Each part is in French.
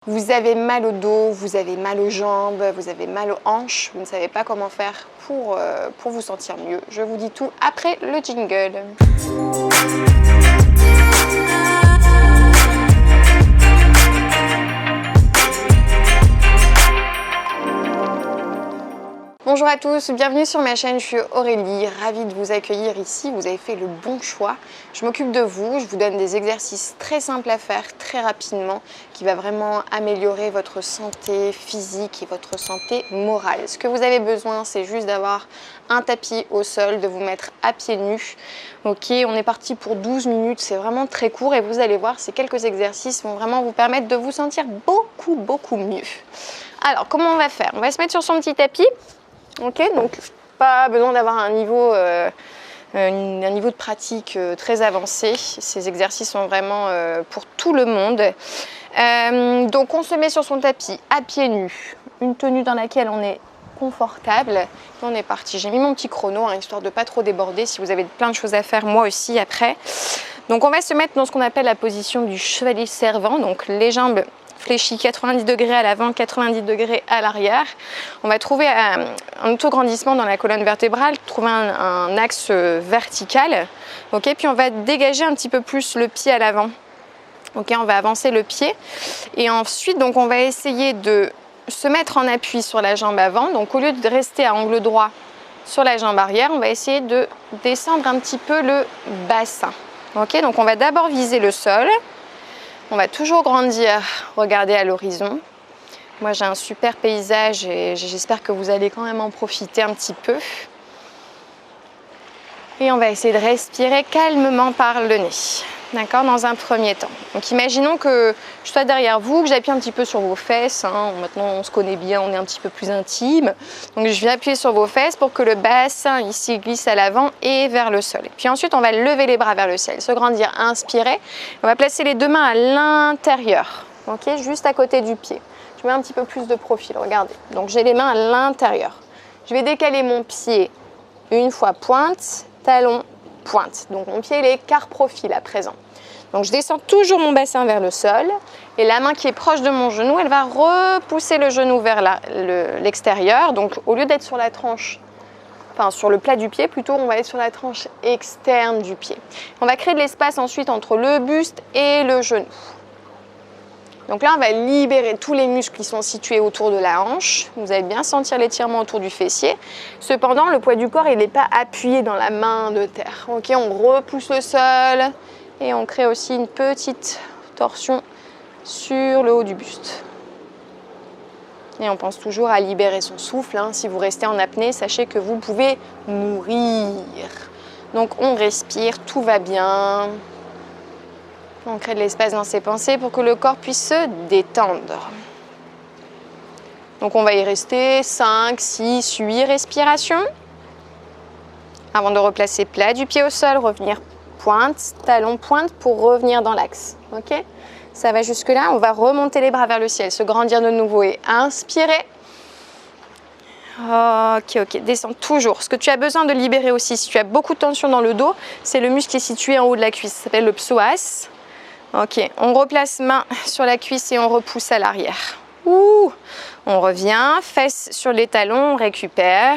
Vous avez mal au dos, vous avez mal aux jambes, vous avez mal aux hanches, vous ne savez pas comment faire pour vous sentir mieux. Je vous dis tout après le jingle. Bonjour à tous, bienvenue sur ma chaîne, je suis Aurélie, ravie de vous accueillir ici, vous avez fait le bon choix. Je m'occupe de vous, je vous donne des exercices très simples à faire très rapidement qui va vraiment améliorer votre santé physique et votre santé morale. Ce que vous avez besoin, c'est juste d'avoir un tapis au sol, de vous mettre à pieds nus. Ok, on est parti pour 12 minutes, c'est vraiment très court et vous allez voir, ces quelques exercices vont vraiment vous permettre de vous sentir beaucoup mieux. Alors, comment on va faire? On va se mettre sur son petit tapis. Ok, donc pas besoin d'avoir un niveau de pratique très avancé. Ces exercices sont vraiment pour tout le monde. Donc on se met sur son tapis à pieds nus, une tenue dans laquelle on est confortable. Et on est parti. J'ai mis mon petit chrono, hein, histoire de pas trop déborder si vous avez plein de choses à faire, moi aussi après. Donc on va se mettre dans ce qu'on appelle la position du chevalier servant, donc les jambes fléchis 90 degrés à l'avant, 90 degrés à l'arrière. On va trouver un autograndissement dans la colonne vertébrale, trouver un axe vertical. Okay, puis on va dégager un petit peu plus le pied à l'avant. Okay, on va avancer le pied. Et ensuite, donc, on va essayer de se mettre en appui sur la jambe avant. Donc au lieu de rester à angle droit sur la jambe arrière, on va essayer de descendre un petit peu le bassin. Okay, donc on va d'abord viser le sol. On va toujours grandir, regarder à l'horizon. Moi, j'ai un super paysage et j'espère que vous allez quand même en profiter un petit peu. Et on va essayer de respirer calmement par le nez, d'accord, dans un premier temps. Donc, imaginons que je sois derrière vous, que j'appuie un petit peu sur vos fesses. Hein. Maintenant, on se connaît bien, on est un petit peu plus intime. Donc, je viens appuyer sur vos fesses pour que le bassin ici glisse à l'avant et vers le sol. Et puis ensuite, on va lever les bras vers le ciel, se grandir, inspirer. On va placer les deux mains à l'intérieur, ok, juste à côté du pied. Je mets un petit peu plus de profil, regardez. Donc, j'ai les mains à l'intérieur. Je vais décaler mon pied une fois pointe, talon, pointe. Donc mon pied il est quart profil à présent. Donc je descends toujours mon bassin vers le sol et la main qui est proche de mon genou, elle va repousser le genou vers l'extérieur. Donc au lieu d'être sur la tranche, enfin sur le plat du pied, plutôt on va être sur la tranche externe du pied. On va créer de l'espace ensuite entre le buste et le genou. Donc là, on va libérer tous les muscles qui sont situés autour de la hanche. Vous allez bien sentir l'étirement autour du fessier. Cependant, le poids du corps, il n'est pas appuyé dans la main de terre. Ok, on repousse le sol et on crée aussi une petite torsion sur le haut du buste. Et on pense toujours à libérer son souffle. Hein. Si vous restez en apnée, sachez que vous pouvez mourir. Donc on respire, tout va bien. On crée de l'espace dans ses pensées pour que le corps puisse se détendre. Donc on va y rester 5, 6, 8 respirations. Avant de replacer plat du pied au sol, revenir pointe, talon, pointe pour revenir dans l'axe. Ok ? Ça va jusque là. On va remonter les bras vers le ciel, se grandir de nouveau et inspirer. Ok, descends toujours. Ce que tu as besoin de libérer aussi, si tu as beaucoup de tension dans le dos, c'est le muscle qui est situé en haut de la cuisse. Ça s'appelle le psoas. Ok, on replace main sur la cuisse et on repousse à l'arrière. On revient, fesses sur les talons, on récupère.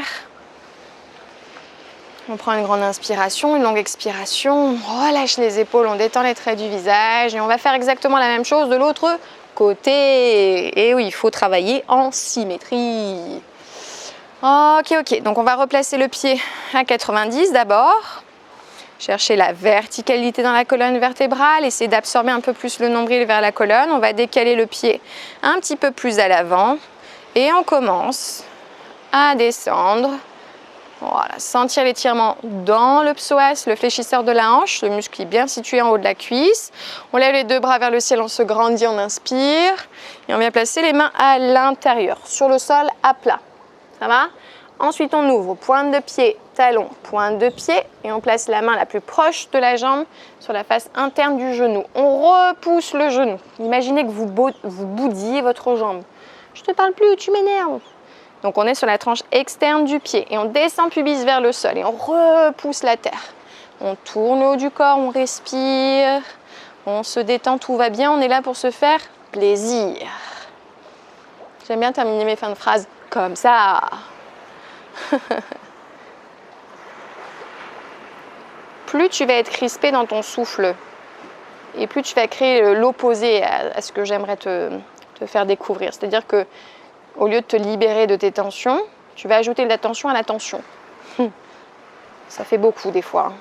On prend une grande inspiration, une longue expiration. On relâche les épaules, on détend les traits du visage. Et on va faire exactement la même chose de l'autre côté. Et oui, il faut travailler en symétrie. Ok, donc on va replacer le pied à 90 d'abord. Chercher la verticalité dans la colonne vertébrale, essayer d'absorber un peu plus le nombril vers la colonne. On va décaler le pied un petit peu plus à l'avant et on commence à descendre. Voilà, sentir l'étirement dans le psoas, le fléchisseur de la hanche, le muscle qui est bien situé en haut de la cuisse. On lève les deux bras vers le ciel, on se grandit, on inspire et on vient placer les mains à l'intérieur, sur le sol à plat. Ça va ? Ensuite, on ouvre pointe de pied, talon, pointe de pied et on place la main la plus proche de la jambe sur la face interne du genou. On repousse le genou. Imaginez que vous boudiez votre jambe. Je te parle plus, tu m'énerves. Donc, on est sur la tranche externe du pied et on descend pubis vers le sol et on repousse la terre. On tourne le haut du corps, on respire, on se détend, tout va bien. On est là pour se faire plaisir. J'aime bien terminer mes fins de phrase comme ça. Plus tu vas être crispé dans ton souffle et plus tu vas créer l'opposé à ce que j'aimerais te faire découvrir. C'est-à-dire que au lieu de te libérer de tes tensions, tu vas ajouter de la tension à la tension. Ça fait beaucoup des fois.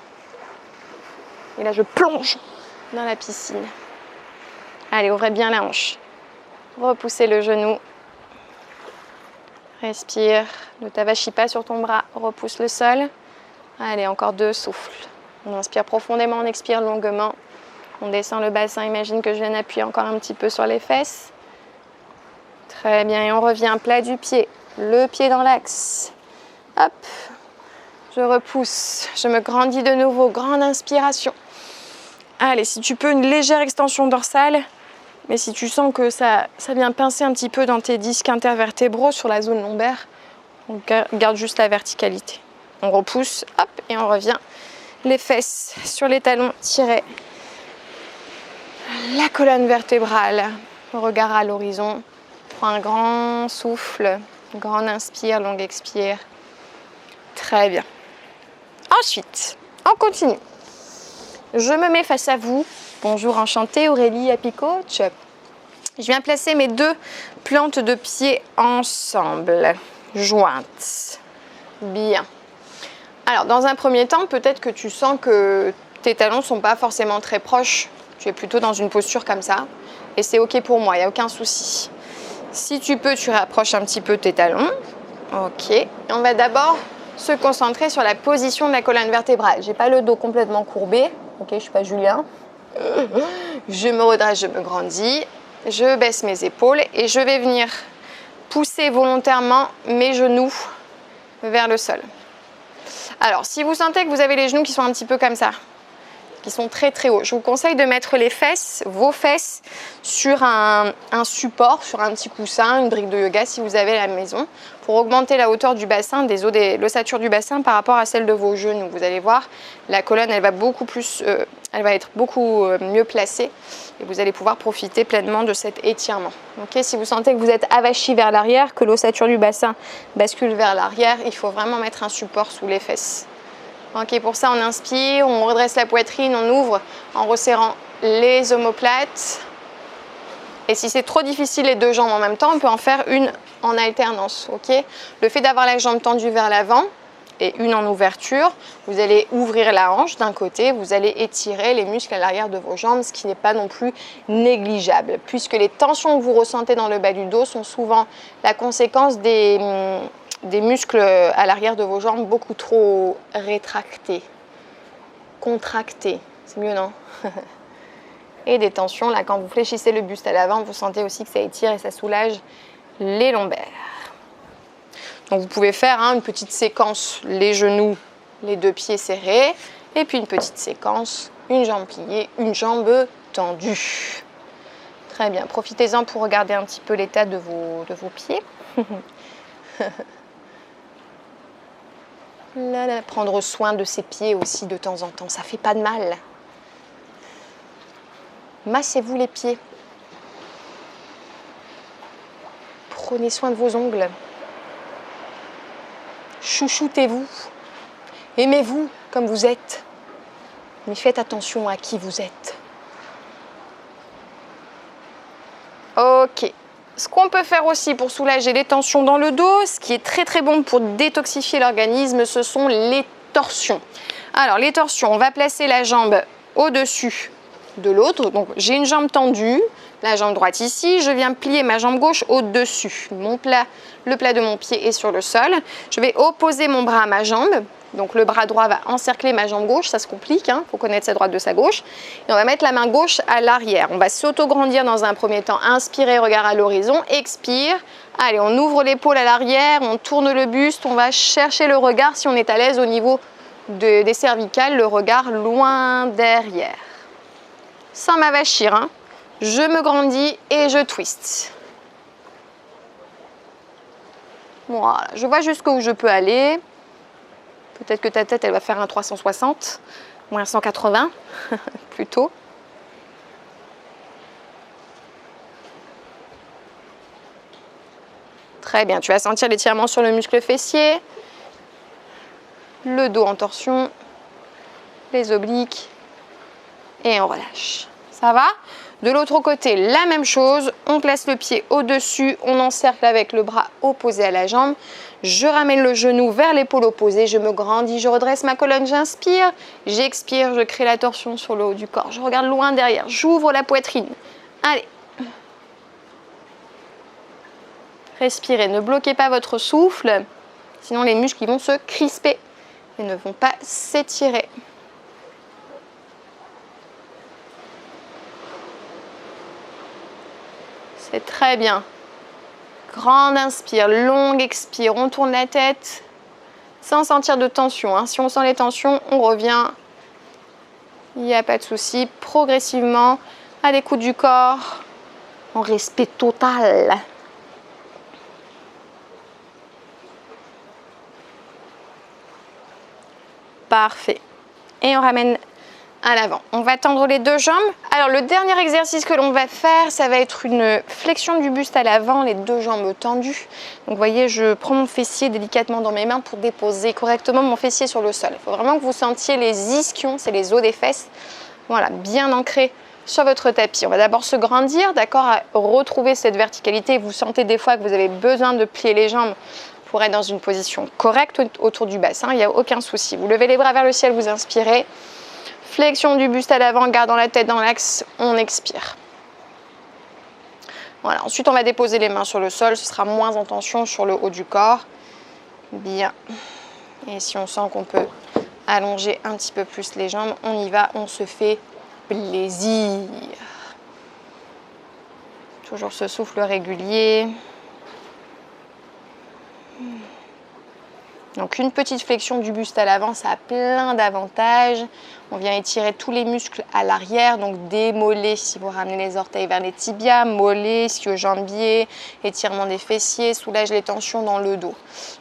Et là, je plonge dans la piscine. Allez, ouvrez bien la hanche. Repoussez le genou. Respire. Ne t'avachis pas sur ton bras. Repousse le sol. Allez, encore 2 souffles. On inspire profondément, on expire longuement. On descend le bassin. Imagine que je viens d'appuyer encore un petit peu sur les fesses. Très bien. Et on revient plat du pied. Le pied dans l'axe. Hop. Je repousse. Je me grandis de nouveau. Grande inspiration. Allez, si tu peux, une légère extension dorsale. Mais si tu sens que ça vient pincer un petit peu dans tes disques intervertébraux sur la zone lombaire, on garde juste la verticalité. On repousse, hop, et on revient. Les fesses sur les talons tirés. La colonne vertébrale, regard à l'horizon. Prends un grand souffle, grande inspire, longue expire. Très bien. Ensuite, on continue. Je me mets face à vous. Bonjour, enchantée, Aurélie, Happy Coach. Je viens placer mes 2 plantes de pied ensemble, jointes. Bien. Alors, dans un premier temps, peut-être que tu sens que tes talons ne sont pas forcément très proches. Tu es plutôt dans une posture comme ça. Et c'est OK pour moi, il n'y a aucun souci. Si tu peux, tu rapproches un petit peu tes talons. OK. Et on va d'abord se concentrer sur la position de la colonne vertébrale. Je n'ai pas le dos complètement courbé. OK, je ne suis pas Julien. Je me redresse, je me grandis, je baisse mes épaules et je vais venir pousser volontairement mes genoux vers le sol. Alors, si vous sentez que vous avez les genoux qui sont un petit peu comme ça, qui sont très très hauts, je vous conseille de mettre les fesses, vos fesses, sur un support, sur un petit coussin, une brique de yoga si vous avez à la maison, pour augmenter la hauteur du bassin, des os, l'ossature du bassin par rapport à celle de vos genoux. Vous allez voir, la colonne, elle va être beaucoup mieux placée et vous allez pouvoir profiter pleinement de cet étirement. Okay, si vous sentez que vous êtes avachi vers l'arrière, que l'ossature du bassin bascule vers l'arrière, il faut vraiment mettre un support sous les fesses. Ok, pour ça, on inspire, on redresse la poitrine, on ouvre en resserrant les omoplates. Et si c'est trop difficile les 2 jambes en même temps, on peut en faire une en alternance. Okay, le fait d'avoir la jambe tendue vers l'avant et une en ouverture, vous allez ouvrir la hanche d'un côté, vous allez étirer les muscles à l'arrière de vos jambes, ce qui n'est pas non plus négligeable, puisque les tensions que vous ressentez dans le bas du dos sont souvent la conséquence des muscles à l'arrière de vos jambes beaucoup trop rétractés, contractés, c'est mieux non? Et des tensions, là quand vous fléchissez le buste à l'avant, vous sentez aussi que ça étire et ça soulage les lombaires. Donc vous pouvez faire une petite séquence, les genoux, les 2 pieds serrés, et puis une petite séquence, une jambe pliée, une jambe tendue. Très bien, profitez-en pour regarder un petit peu l'état de vos pieds. Là, prendre soin de ses pieds aussi de temps en temps, ça fait pas de mal. Massez-vous les pieds. Prenez soin de vos ongles. Chouchoutez-vous. Aimez-vous comme vous êtes. Mais faites attention à qui vous êtes. Ok. Ce qu'on peut faire aussi pour soulager les tensions dans le dos, ce qui est très très bon pour détoxifier l'organisme, ce sont les torsions. Alors les torsions, on va placer la jambe au-dessus de l'autre. Donc j'ai une jambe tendue, la jambe droite ici, je viens plier ma jambe gauche au-dessus. Le plat de mon pied est sur le sol. Je vais opposer mon bras à ma jambe. Donc le bras droit va encercler ma jambe gauche, ça se complique, il faut connaître sa droite de sa gauche. Et on va mettre la main gauche à l'arrière. On va s'auto-grandir dans un premier temps. Inspirez, regard à l'horizon, expire. Allez, on ouvre l'épaule à l'arrière, on tourne le buste, on va chercher le regard si on est à l'aise au niveau des cervicales, le regard loin derrière. Sans m'avachir, je me grandis et je twiste. Voilà, je vois jusqu'où je peux aller. Peut-être que ta tête, elle va faire un 360 ou un 180 plutôt. Très bien, tu vas sentir l'étirement sur le muscle fessier, le dos en torsion, les obliques et on relâche. Ça va? De l'autre côté, la même chose, on place le pied au-dessus, on encercle avec le bras opposé à la jambe. Je ramène le genou vers l'épaule opposée, je me grandis, je redresse ma colonne, j'inspire, j'expire, je crée la torsion sur le haut du corps. Je regarde loin derrière, j'ouvre la poitrine. Allez. Respirez, ne bloquez pas votre souffle, sinon les muscles vont se crisper et ne vont pas s'étirer. C'est très bien. Grande inspire, longue expire, on tourne la tête sans sentir de tension, hein. Si on sent les tensions, on revient. Il n'y a pas de souci. Progressivement, à l'écoute du corps, en respect total. Parfait. Et on ramène à l'avant. On va tendre les deux jambes. Alors le dernier exercice que l'on va faire, ça va être une flexion du buste à l'avant, les deux jambes tendues. Donc vous voyez, je prends mon fessier délicatement dans mes mains pour déposer correctement mon fessier sur le sol. Il faut vraiment que vous sentiez les ischions, c'est les os des fesses, voilà, bien ancrés sur votre tapis. On va d'abord se grandir, d'accord, à retrouver cette verticalité. Vous sentez des fois que vous avez besoin de plier les jambes pour être dans une position correcte autour du bassin, il n'y a aucun souci. Vous levez les bras vers le ciel, vous inspirez. Flexion du buste à l'avant, gardant la tête dans l'axe, on expire. Voilà, ensuite on va déposer les mains sur le sol, ce sera moins en tension sur le haut du corps. Bien. Et si on sent qu'on peut allonger un petit peu plus les jambes, on y va, on se fait plaisir. Toujours ce souffle régulier. Donc une petite flexion du buste à l'avant, ça a plein d'avantages. On vient étirer tous les muscles à l'arrière, donc des mollets si vous ramenez les orteils vers les tibias, mollets, ischio-jambiers, étirement des fessiers, soulage les tensions dans le dos.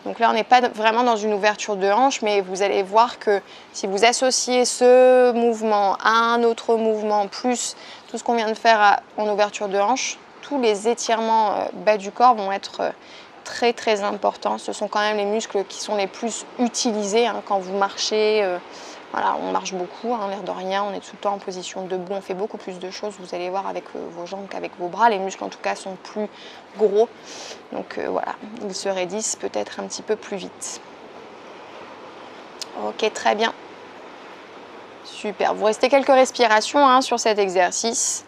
Donc là on n'est pas vraiment dans une ouverture de hanche, mais vous allez voir que si vous associez ce mouvement à un autre mouvement, plus tout ce qu'on vient de faire en ouverture de hanche, tous les étirements bas du corps vont être très très important. Ce sont quand même les muscles qui sont les plus utilisés hein, quand vous marchez. Voilà, on marche beaucoup, hein, l'air de rien, on est tout le temps en position debout, on fait beaucoup plus de choses, vous allez voir avec vos jambes qu'avec vos bras. Les muscles en tout cas sont plus gros, donc voilà, ils se raidissent peut-être un petit peu plus vite. Ok, très bien. Super, vous restez quelques respirations hein, sur cet exercice.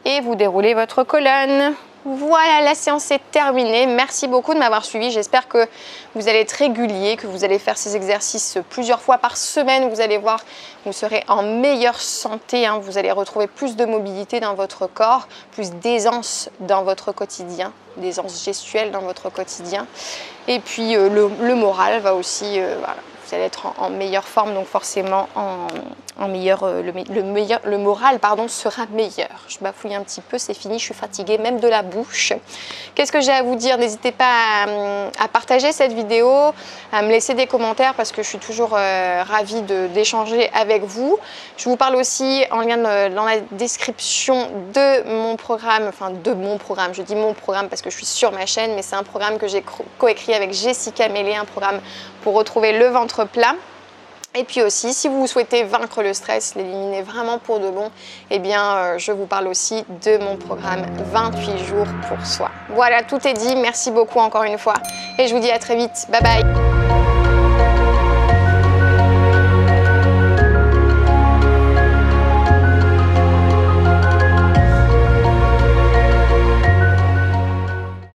Et vous déroulez votre colonne. Voilà, la séance est terminée. Merci beaucoup de m'avoir suivi. J'espère que vous allez être régulier, que vous allez faire ces exercices plusieurs fois par semaine. Vous allez voir, vous serez en meilleure santé. Hein. Vous allez retrouver plus de mobilité dans votre corps, plus d'aisance dans votre quotidien, d'aisance gestuelle dans votre quotidien. Et puis le moral va aussi, voilà. Vous allez être en meilleure forme, donc forcément le moral pardon, sera meilleur. Je bafouille un petit peu, c'est fini, je suis fatiguée, même de la bouche. Qu'est-ce que j'ai à vous dire? N'hésitez pas à partager cette vidéo, à me laisser des commentaires parce que je suis toujours ravie d'échanger avec vous. Je vous parle aussi en lien dans la description de mon programme, je dis mon programme parce que je suis sur ma chaîne, mais c'est un programme que j'ai coécrit avec Jessica Mélé, un programme pour retrouver le ventre plat. Et puis aussi, si vous souhaitez vaincre le stress, l'éliminer vraiment pour de bon, eh bien, je vous parle aussi de mon programme 28 jours pour soi. Voilà, tout est dit. Merci beaucoup encore une fois. Et je vous dis à très vite. Bye bye.